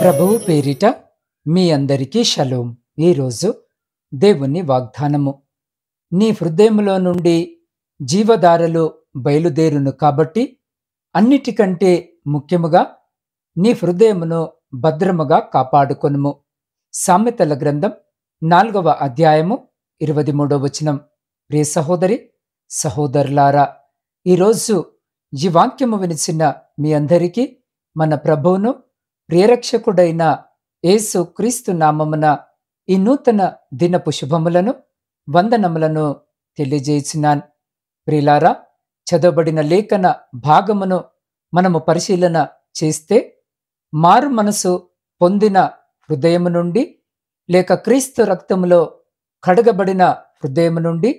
ప్రభువు పేరిట మీ అందరికీ షలోం. ఈరోజు దేవుని వాగ్దానము. నీ హృదయములో నుండి జీవధారలు బయలుదేరును కాబట్టి అన్నిటికంటే ముఖ్యముగా నీ హృదయమును భద్రముగా కాపాడుకొనుము. సామెతల గ్రంథం 4వ అధ్యాయము 23వ వచనం. ప్రియ సహోదరి సహోదరులారా, ఈరోజు ఈ వాక్యము వినిచిన మీ అందరికీ మన ప్రభువును ప్రియరక్షకుడైన యేసు క్రీస్తు నామమున ఈ నూతన దినపు శుభములను వందనములను తెలియజేసినాను. ప్రియులారా, చదవబడిన లేఖన భాగమును మనము పరిశీలన చేస్తే మారు మనసు పొందిన హృదయము నుండి లేక క్రీస్తు రక్తములో కడగబడిన హృదయము నుండి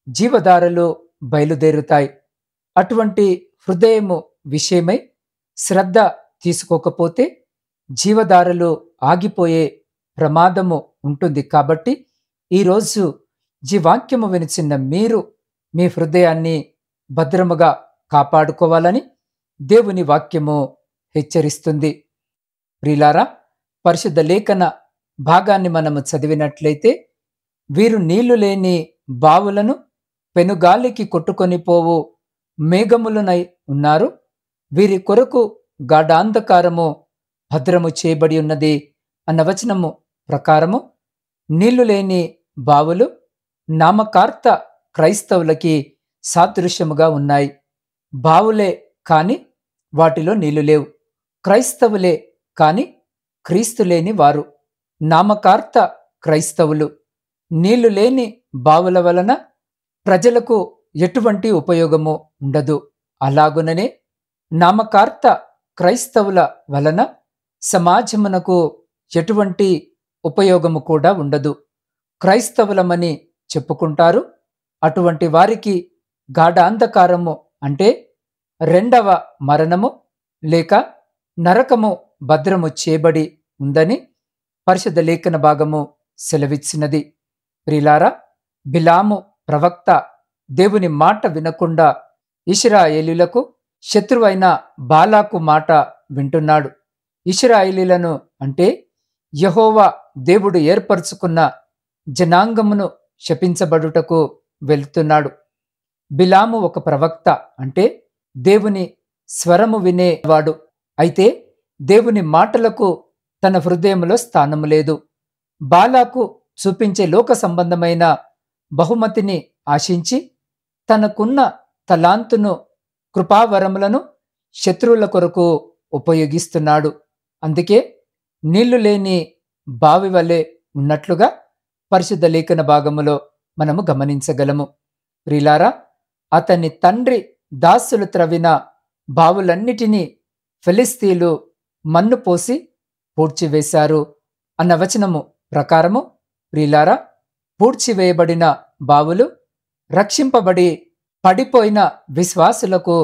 జీవధారలు బయలుదేరుతాయి. అటువంటి హృదయము విషయమై శ్రద్ధ తీసుకోకపోతే జీవధారలు ఆగిపోయే ప్రమాదము ఉంటుంది. కాబట్టి ఈరోజు ఈ వాక్యము వినిచిన మీరు మీ హృదయాన్ని భద్రముగా కాపాడుకోవాలని దేవుని వాక్యము హెచ్చరిస్తుంది. ప్రియులారా, పరిశుద్ధ లేఖన భాగాన్ని మనము చదివినట్లయితే, వీరు నీళ్లు లేని బావులను పెనుగాలికి కొట్టుకొని పోవు మేఘములనై ఉన్నారు. వీరి కొరకు గాఢాంధకారము భద్రము చేయబడి ఉన్నది అన్న వచనము ప్రకారము నీళ్లు లేని బావులు నామకార్థ క్రైస్తవులకి సాదృశ్యముగా ఉన్నాయి. బావులే కాని వాటిలో నీళ్లు లేవు. క్రైస్తవులే కాని క్రీస్తు లేని వారు నామకార్థ క్రైస్తవులు. నీళ్లు లేని బావుల వలన ప్రజలకు ఎటువంటి ఉపయోగము ఉండదు. అలాగుననే నామకార్థ క్రైస్తవుల వలన సమాజమునకు ఎటువంటి ఉపయోగము కూడా ఉండదు. క్రైస్తవులమని చెప్పుకుంటారు. అటువంటి వారికి గాఢాంధకారము అంటే రెండవ మరణము లేక నరకము భద్రము చేయబడి ఉందని పరిశుద్ధ లేఖన భాగము సెలవిచ్చినది. ప్రియులారా, బిలాము ప్రవక్త దేవుని మాట వినకుండా ఇశ్రాయేలీయులకు శత్రువైన బాలాకు మాట వింటున్నాడు. ఇశ్రాయేలీయులను అంటే యెహోవా దేవుడు ఏర్పరచుకున్న జనాంగమును శపించబడుటకు వెళ్తున్నాడు. బిలాము ఒక ప్రవక్త అంటే దేవుని స్వరము వినేవాడు. అయితే దేవుని మాటలకు తన హృదయంలో స్థానము లేదు. బాలాకు చూపించే లోక సంబంధమైన బహుమతిని ఆశించి తనకున్న తలాంతును కృపావరములను శత్రువుల కొరకు ఉపయోగిస్తున్నాడు. అందుకే నీళ్లు లేని బావి వలె ఉన్నట్లుగా పరిశుద్ధ లేఖన భాగములో మనము గమనించగలము. ప్రియులారా, అతని తండ్రి దాసులు త్రవ్విన బావులన్నిటినీ ఫిలిస్తీయులు మన్ను పోసి పూడ్చివేశారు అన్న వచనము ప్రకారము ప్రియులారా, పూడ్చివేయబడిన బావులు రక్షింపబడి పడిపోయిన విశ్వాసులకు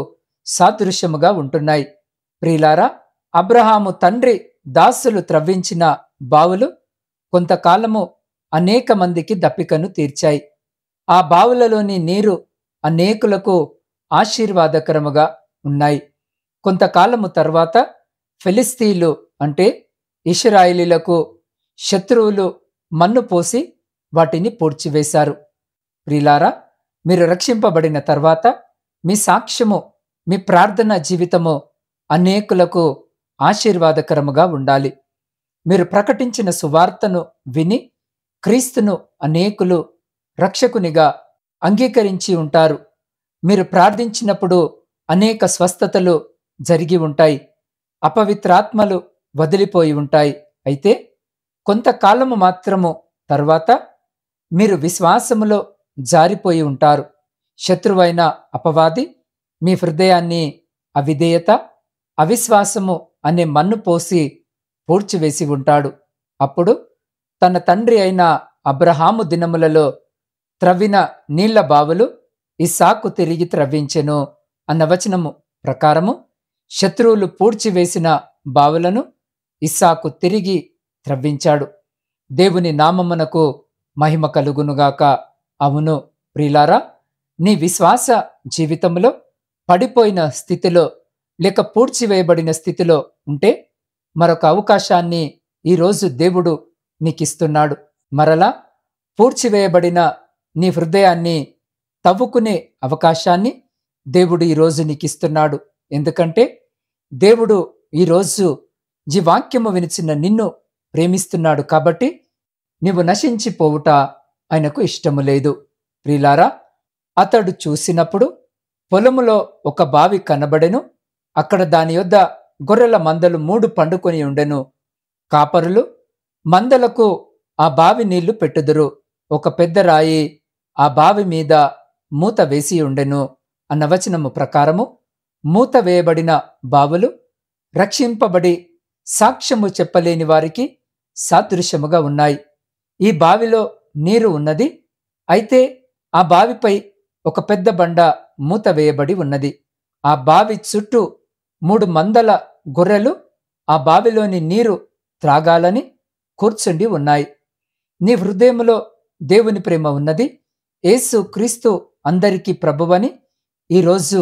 సాదృశ్యముగా ఉంటున్నాయి. ప్రియులారా, అబ్రహాము తండ్రి దాసులు త్రవ్వించిన బావులు కొంతకాలము అనేక మందికి దప్పికను తీర్చాయి. ఆ బావులలోని నీరు అనేకులకు ఆశీర్వాదకరముగా ఉన్నాయి. కొంతకాలము తర్వాత ఫిలిస్తీయులు అంటే ఇశ్రాయేలీయులకు శత్రువులు మన్ను పోసి వాటిని పూడ్చివేశారు. ప్రియులారా, మీరు రక్షింపబడిన తర్వాత మీ సాక్ష్యము, మీ ప్రార్థన జీవితము అనేకులకు ఆశీర్వాదకరముగా ఉండాలి. మీరు ప్రకటించిన సువార్తను విని క్రీస్తును అనేకులు రక్షకునిగా అంగీకరించి ఉంటారు. మీరు ప్రార్థించినప్పుడు అనేక స్వస్థతలు జరిగి ఉంటాయి. అపవిత్రాత్మలు వదిలిపోయి ఉంటాయి. అయితే కొంతకాలము మాత్రము తర్వాత మీరు విశ్వాసములో జారిపోయి ఉంటారు. శత్రువైన అపవాది మీ హృదయాన్ని అవిధేయత, అవిశ్వాసము అనే మన్ను పోసి పూడ్చివేసి ఉంటాడు. అప్పుడు తన తండ్రి అయిన అబ్రహాము దినములలో త్రవ్విన నీళ్ల బావులు ఇస్సాకు తిరిగి త్రవ్వించెను అన్న వచనము ప్రకారము శత్రువులు పూడ్చివేసిన బావులను ఇస్సాకు తిరిగి త్రవ్వించాడు. దేవుని నామమునకు మహిమ కలుగునుగాక. అవును ప్రియులారా, నీ విశ్వాస జీవితంలో పడిపోయిన స్థితిలో లేక పూడ్చివేయబడిన స్థితిలో ఉంటే మరొక అవకాశాన్ని ఈరోజు దేవుడు నీకిస్తున్నాడు. మరలా పూడ్చివేయబడిన నీ హృదయాన్ని తవ్వుకునే అవకాశాన్ని దేవుడు ఈరోజు నీకిస్తున్నాడు. ఎందుకంటే దేవుడు ఈరోజు ఈ వాక్యము వినిచిన నిన్ను ప్రేమిస్తున్నాడు కాబట్టి నీవు నశించిపోవుట ఆయనకు ఇష్టము లేదు. ప్రియులారా, అతడు చూసినప్పుడు పొలములో ఒక బావి కనబడెను. అక్కడ దాని యొద్ద గొర్రెల మందలు 3 పండుకొని ఉండెను. కాపరులు మందలకు ఆ బావి నీళ్లు పెట్టుదురు. ఒక పెద్ద రాయి ఆ బావి మీద మూత వేసి ఉండెను అన్న వచనము ప్రకారము మూత వేయబడిన బావులు రక్షింపబడి సాక్ష్యము చెప్పలేని వారికి సాదృశ్యముగా ఉన్నాయి. ఈ బావిలో నీరు ఉన్నది. అయితే ఆ బావిపై ఒక పెద్ద బండ మూత వేయబడి ఉన్నది. ఆ బావి చుట్టూ 3 మందల గొర్రెలు ఆ బావిలోని నీరు త్రాగాలని కూర్చుండి ఉన్నాయి. నీ హృదయములో దేవుని ప్రేమ ఉన్నది. యేసు క్రీస్తు అందరికీ ప్రభువని ఈరోజు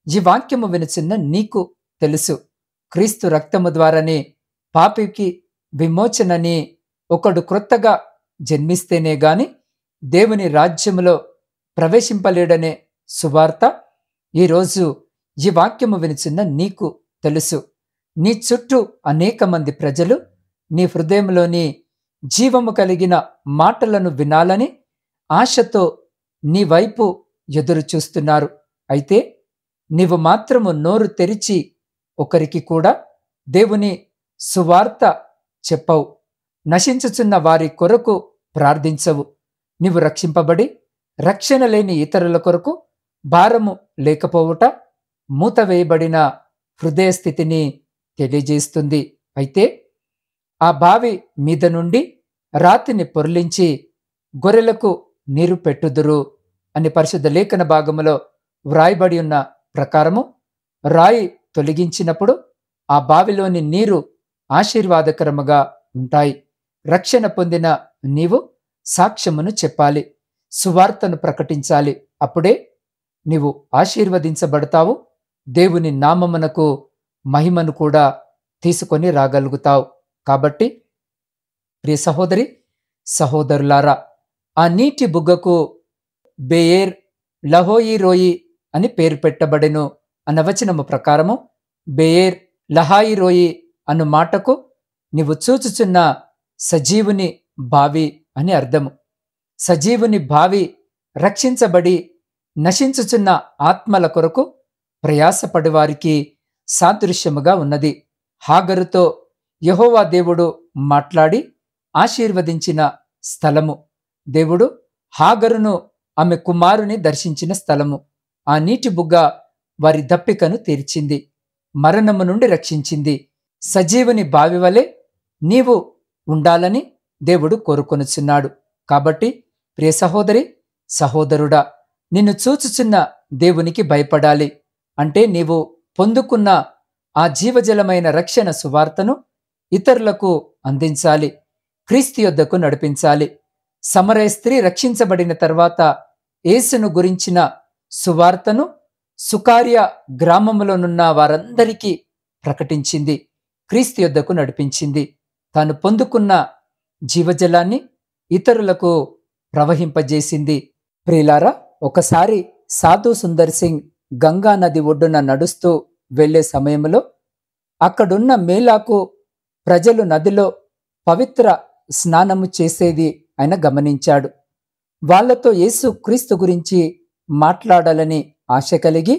ఈ వాక్యము వినుచున్న నీకు తెలుసు. క్రీస్తు రక్తము ద్వారానే పాపికి విమోచనని ఒకడు క్రొత్తగా జన్మిస్తేనే గాని దేవుని రాజ్యములో ప్రవేశింపలేడనే సువార్త ఈరోజు ఈ వాక్యము వినుచున్న నీకు తెలుసు. నీ చుట్టూ అనేక మంది ప్రజలు నీ హృదయంలోని జీవము కలిగిన మాటలను వినాలని ఆశతో నీ వైపు ఎదురు చూస్తున్నారు. అయితే నీవు మాత్రము నోరు తెరిచి ఒకరికి కూడా దేవుని సువార్త చెప్పవు. నశించుచున్న వారి కొరకు ప్రార్థించవు. నీవు రక్షింపబడి రక్షణ లేని ఇతరుల కొరకు భారము లేకపోవుట మూతవేయబడిన హృదయ స్థితిని తెలియజేస్తుంది. అయితే ఆ బావి మీద నుండి రాతిని పొర్లించి గొర్రెలకు నీరు పెట్టుదురు అని పరిశుద్ధ లేఖన భాగములో వ్రాయబడి ఉన్న ప్రకారము రాయి తొలగించినప్పుడు ఆ బావిలోని నీరు ఆశీర్వాదకరముగా ఉంటాయి. రక్షణ పొందిన నీవు సాక్ష్యమును చెప్పాలి, సువార్తను ప్రకటించాలి. అప్పుడే నీవు ఆశీర్వదించబడతావు. దేవుని నామమునకు మహిమను కూడా తీసుకొని రాగలుగుతావు. కాబట్టి ప్రియ సహోదరి సహోదరులారా, ఆ నీటి బుగ్గకు బెయేర్ లహోయి రోయి అని పేరు పెట్టబడెను అన్న వచనము ప్రకారము బెయేర్ లహాయి రోయి అను మాటకు నీవు చూచుచున్న సజీవుని బావి అని అర్థము. సజీవుని బావి రక్షించబడి నశించుచున్న ఆత్మల కొరకు ప్రయాసపడి వారికి సాదృశ్యముగా ఉన్నది. హాగరుతో యెహోవా దేవుడు మాట్లాడి ఆశీర్వదించిన స్థలము. దేవుడు హాగరును ఆమె కుమారుని దర్శించిన స్థలము. ఆ నీటి బుగ్గ వారి దప్పికను తీర్చింది, మరణము నుండి రక్షించింది. సజీవుని బావి వలె నీవు ఉండాలని దేవుడు కోరుకొనుచున్నాడు. కాబట్టి ప్రియ సహోదరి సహోదరుడా, నిన్ను చూచుచున్న దేవునికి భయపడాలి. అంటే నీవు పొందుకున్న ఆ జీవజలమైన రక్షణ సువార్తను ఇతరులకు అందించాలి, క్రీస్తు యొద్దకు నడిపించాలి. సమరయ స్త్రీ రక్షించబడిన తర్వాత యేసును గురించిన సువార్తను సుకార్య గ్రామములోనున్న వారందరికీ ప్రకటించింది, క్రీస్తు యొద్దకు నడిపించింది. తాను పొందుకున్న జీవజలాన్ని ఇతరులకు ప్రవహింపజేసింది. ప్రియులారా, ఒకసారి సాధు సుందర్ సింగ్ గంగా నది ఒడ్డున నడుస్తూ వెళ్లే సమయంలో అక్కడున్న మేలాకు ప్రజలు నదిలో పవిత్ర స్నానము చేసేది ఆయన గమనించాడు. వాళ్లతో యేసు క్రీస్తు గురించి మాట్లాడాలని ఆశ కలిగి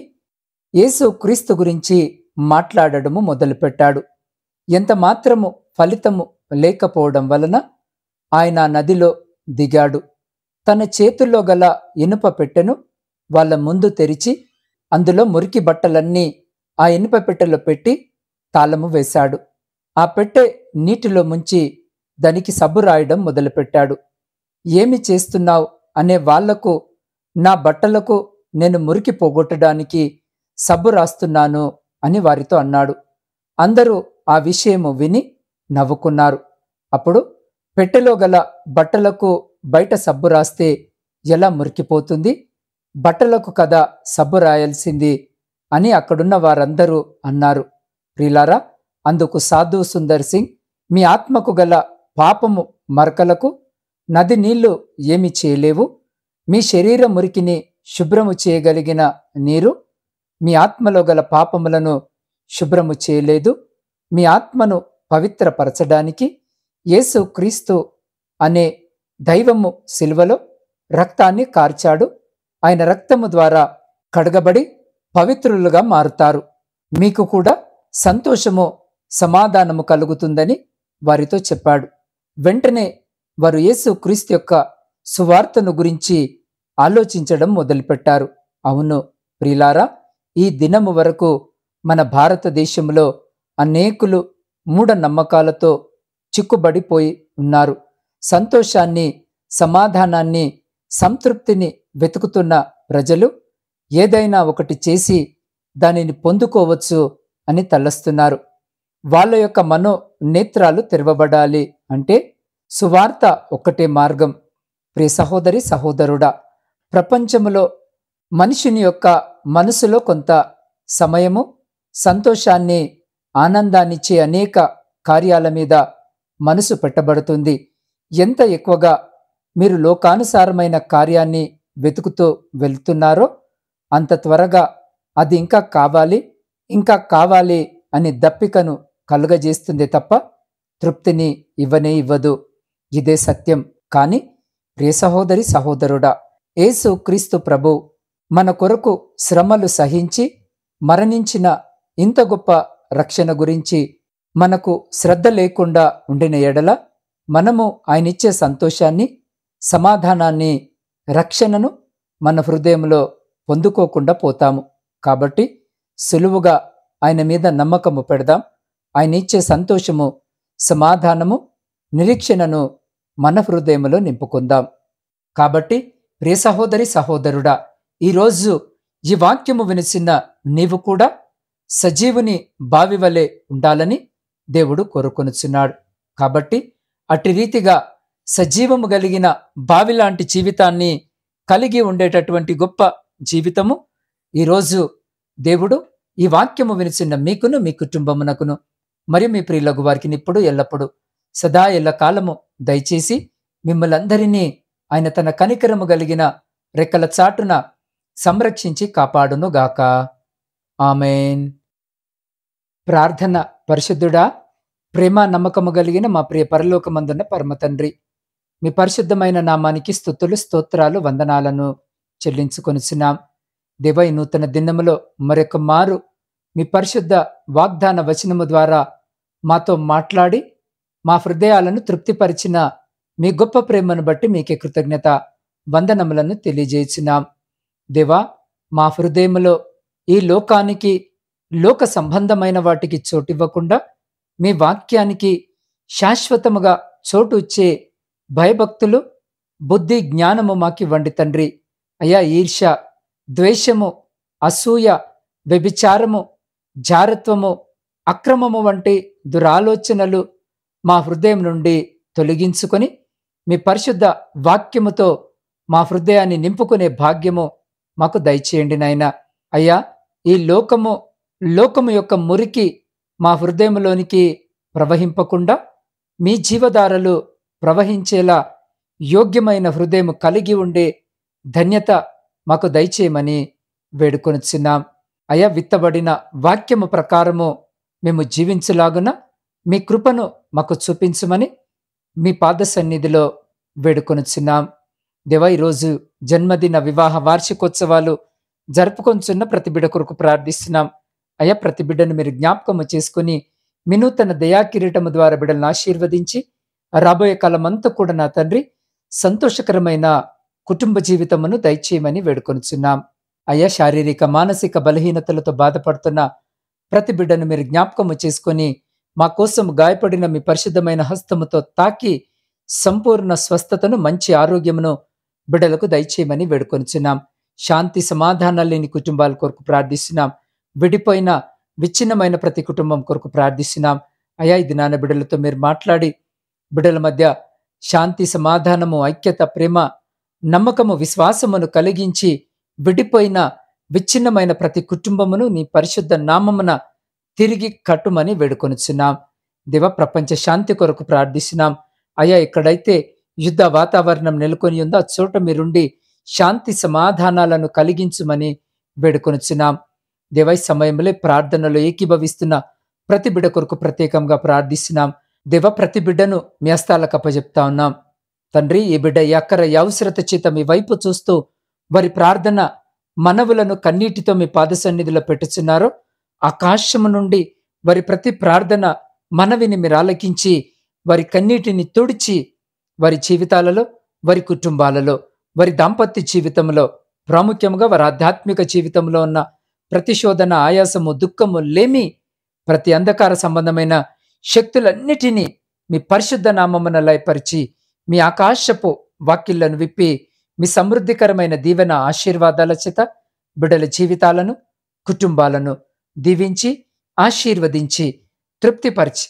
యేసు క్రీస్తు గురించి మాట్లాడడము మొదలుపెట్టాడు. ఎంత మాత్రము ఫలితము లేకపోవడం వలన ఆయన నదిలో దిగాడు. తన చేతుల్లో గల ఇనుప పెట్టెను వాళ్ళ ముందు తెరిచి అందులో మురికి బట్టలన్నీ ఆ ఇనుప పెట్టెలో పెట్టి తాళము వేశాడు. ఆ పెట్టె నీటిలో ముంచి దానికి సబ్బు రాయడం మొదలుపెట్టాడు. ఏమి చేస్తున్నావు అనే వాళ్లకు నా బట్టలకు నేను మురికి పోగొట్టడానికి సబ్బు రాస్తున్నాను అని వారితో అన్నాడు. అందరూ ఆ విషయము విని నవ్వుకున్నారు. అప్పుడు పెట్టెలో గల బట్టలకు బయట సబ్బు రాస్తే ఎలా మురికిపోతుంది? బట్టలకు కదా సబ్బు రాయాల్సింది అని అక్కడున్న వారందరూ అన్నారు. ప్రియులారా, అందుకు సాధు సుందర్ సింగ్, మీ ఆత్మకు గల పాపము మరకలకు నది నీళ్లు ఏమి చేయలేవు. మీ శరీర మురికిని శుభ్రము చేయగలిగిన నీరు మీ ఆత్మలో గల పాపములను శుభ్రము చేయలేదు. మీ ఆత్మను పవిత్రపరచడానికి యేసు క్రీస్తు అనే దైవము శిలువలో రక్తాన్ని కార్చాడు. ఆయన రక్తము ద్వారా కడగబడి పవిత్రులుగా మారుతారు. మీకు కూడా సంతోషము సమాధానము కలుగుతుందని వారితో చెప్పాడు. వెంటనే వారు యేసు క్రీస్తు యొక్క సువార్తను గురించి ఆలోచించడం మొదలుపెట్టారు. అవును ప్రియులారా, ఈ దినము వరకు మన భారతదేశంలో అనేకులు మూఢనమ్మకాలతో చిక్కుబడిపోయి ఉన్నారు. సంతోషాన్ని, సమాధానాన్ని, సంతృప్తిని వెతుకుతున్న ప్రజలు ఏదైనా ఒకటి చేసి దానిని పొందుకోవచ్చు అని తలస్తున్నారు. వాళ్ళ యొక్క మనోనేత్రాలు తెరవబడాలి అంటే సువార్త ఒక్కటే మార్గం. ప్రియ సహోదరి సహోదరుడా, ప్రపంచములో మనిషిని యొక్క మనసులో కొంత సమయము సంతోషాన్ని, ఆనందాన్నిచ్చే అనేక కార్యాల మీద మనసు పెట్టబడుతుంది. ఎంత ఎక్కువగా మీరు లోకానుసారమైన కార్యాన్ని వెతుకుతూ వెళ్తున్నారో అంత త్వరగా అది ఇంకా కావాలి, ఇంకా కావాలి అని దప్పికను కలుగజేస్తుంది తప్ప తృప్తిని ఇవ్వనే ఇవ్వదు. ఇదే సత్యం. కానీ ప్రియ సహోదరి సహోదరుడా, యేసు క్రీస్తు ప్రభు మన కొరకు శ్రమలు సహించి మరణించిన ఇంత గొప్ప రక్షణ గురించి మనకు శ్రద్ధ లేకుండా ఉండిన ఎడల మనము ఆయనిచ్చే సంతోషాన్ని, సమాధానాన్ని, రక్షణను మన హృదయంలో పొందుకోకుండా పోతాము. కాబట్టి సులువుగా ఆయన మీద నమ్మకము పెడదాం. ఆయన ఇచ్చే సంతోషము, సమాధానము, నిరీక్షణను మన హృదయంలో నింపుకుందాం. కాబట్టి ప్రియ సహోదరి సహోదరుడా, ఈరోజు ఈ వాక్యము వినిసిన నీవు కూడా సజీవుని బావి వలె ఉండాలని దేవుడు కోరుకొనుచున్నాడు. కాబట్టి అట్టి రీతిగా సజీవము కలిగిన బావి లాంటి జీవితాన్ని కలిగి ఉండేటటువంటి గొప్ప జీవితము ఈరోజు దేవుడు ఈ వాక్యము వినిచిన మీకును, మీ కుటుంబమునకును, మరియు మీ ప్రియులకు వారికి ఇప్పుడు ఎల్లప్పుడు సదా ఎల్ల కాలము దయచేసి మిమ్మల్ని అందరినీ ఆయన తన కనికరము కలిగిన రెక్కల చాటున సంరక్షించి కాపాడునుగాక. ఆమెన్. ప్రార్థన. పరిశుద్ధుడా, ప్రేమ నమ్మకము కలిగిన మా ప్రియ పరలోకమందున్న పరమ తండ్రి, మీ పరిశుద్ధమైన నామానికి స్తుతులు, స్తోత్రాలు, వందనాలను చెల్లించుకొనిచున్నాం. దేవ, ఈ నూతన దినములో మరొక మారు మీ పరిశుద్ధ వాగ్దాన వచనము ద్వారా మాతో మాట్లాడి మా హృదయాలను తృప్తిపరిచిన మీ గొప్ప ప్రేమను బట్టి మీకే కృతజ్ఞత వందనములను తెలియజేస్తున్నాం. దేవా, మా హృదయములో ఈ లోకానికి, లోక సంబంధమైన వాటికి చోటివ్వకుండా మీ వాక్యానికి శాశ్వతముగా చోటు ఇచ్చే భయభక్తులు, బుద్ధి, జ్ఞానము మాకివ్వండి తండ్రి. అయ్యా, ఈర్ష్య, ద్వేషము, అసూయ, వ్యభిచారము, జారత్వము, అక్రమము వంటి దురాలోచనలు మా హృదయం నుండి తొలగించుకొని మీ పరిశుద్ధ వాక్యముతో మా హృదయాన్ని నింపుకునే భాగ్యము మాకు దయచేయండి నాయనా. అయ్యా, ఈ లోకము యొక్క మురికి మా హృదయంలోనికి ప్రవహింపకుండా మీ జీవధారలు ప్రవహించేలా యోగ్యమైన హృదయం కలిగి ఉండే ధన్యత మాకు దయచేయమని వేడుకొనిచున్నాం. అయ్యా, విత్తబడిన వాక్యము ప్రకారము మేము జీవించలాగున మీ కృపను మాకు చూపించమని మీ పాద సన్నిధిలో వేడుకొనిచున్నాం. దేవా, ఈరోజు జన్మదిన, వివాహ వార్షికోత్సవాలు జరుపుకొంచున్న ప్రతి బిడ్డ కొరకు ప్రార్థిస్తున్నాం. అయ్యా, ప్రతి బిడ్డను మీరు జ్ఞాపకము చేసుకుని మీ నూతన దయాకిరీటము ద్వారా బిడ్డలను ఆశీర్వదించి రాబోయే కాలమంతా కూడా నా తండ్రి సంతోషకరమైన కుటుంబ జీవితమును దయచేయమని వేడుకొనిచున్నాం. అయ్యా, శారీరక, మానసిక బలహీనతలతో బాధపడుతున్న ప్రతి బిడ్డను మీరు జ్ఞాపకము చేసుకొని మా కోసం గాయపడిన మీ పరిశుద్ధమైన హస్తముతో తాకి సంపూర్ణ స్వస్థతను, మంచి ఆరోగ్యమును బిడ్డలకు దయచేయమని వేడుకొనిచున్నాం. శాంతి సమాధానాలు లేని కుటుంబాల కొరకు ప్రార్థిస్తున్నాం. విడిపోయిన, విచ్ఛిన్నమైన ప్రతి కుటుంబం కొరకు ప్రార్థిస్తున్నాం. అయ్యా, ఇది నాన్న బిడ్డలతో మీరు మాట్లాడి బిడ్డల మధ్య శాంతి, సమాధానము, ఐక్యత, ప్రేమ, నమ్మకము, విశ్వాసమును కలిగించి విడిపోయిన, విచ్ఛిన్నమైన ప్రతి కుటుంబమును నీ పరిశుద్ధ నామమున తిరిగి కట్టుమని వేడుకొనుచున్నాం. దేవ, ప్రపంచ శాంతి కొరకు ప్రార్థిస్తున్నాం. అయ్యా, ఎక్కడైతే యుద్ధ వాతావరణం నెలకొని ఉందో ఆ చోట మీరుండి శాంతి సమాధానాలను కలిగించుమని వేడుకొనుచున్నాం. దేవ, ఈ సమయంలో ప్రార్థనలో ఏకీభవిస్తున్న ప్రతి బిడ్డ కొరకు ప్రత్యేకంగా ప్రార్థిస్తున్నాం. దేవ, ప్రతి బిడ్డను మీ హస్తాలకు అప్పజెప్తా ఉన్నాం. తండ్రి, ఈ బిడ్డ ఈ అక్కర ఈ అవసరత చేత మీ వైపు చూస్తూ వారి ప్రార్థన మనవులను కన్నీటితో మీ పాద సన్నిధిలో పెట్టుచున్నారు. ఆకాశము నుండి వారి ప్రతి ప్రార్థన మనవిని మీరు ఆలకించి వారి కన్నీటిని తుడిచి వారి జీవితాలలో, వారి కుటుంబాలలో, వారి దాంపత్య జీవితంలో, ప్రాముఖ్యంగా వారి ఆధ్యాత్మిక జీవితంలో ఉన్న ప్రతి శోధన, ఆయాసము, దుఃఖము, లేమి, ప్రతి అంధకార సంబంధమైన శక్తులన్నిటినీ మీ పరిశుద్ధ నామమున లయపరిచి మీ ఆకాశపు వాక్కిళ్లను విప్పి మీ సమృద్ధికరమైన దీవెన ఆశీర్వాదాల చేత బిడ్డల జీవితాలను, కుటుంబాలను దీవించి ఆశీర్వదించి తృప్తిపరిచి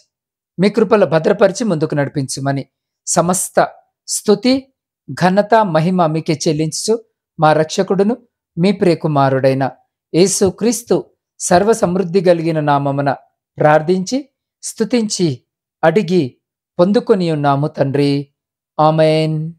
మీ కృపలో భద్రపరిచి ముందుకు నడిపించుమని సమస్త స్తుతి, ఘనత, మహిమ మీకే చెల్లించు మా రక్షకుడును మీ ప్రియకుమారుడైన యేసు క్రీస్తు సర్వ సమృద్ధి కలిగిన నామమున ప్రార్థించి స్తుతించి అడిగి పొందుకొని ఉన్నాము తండ్రి. ఆమేన్.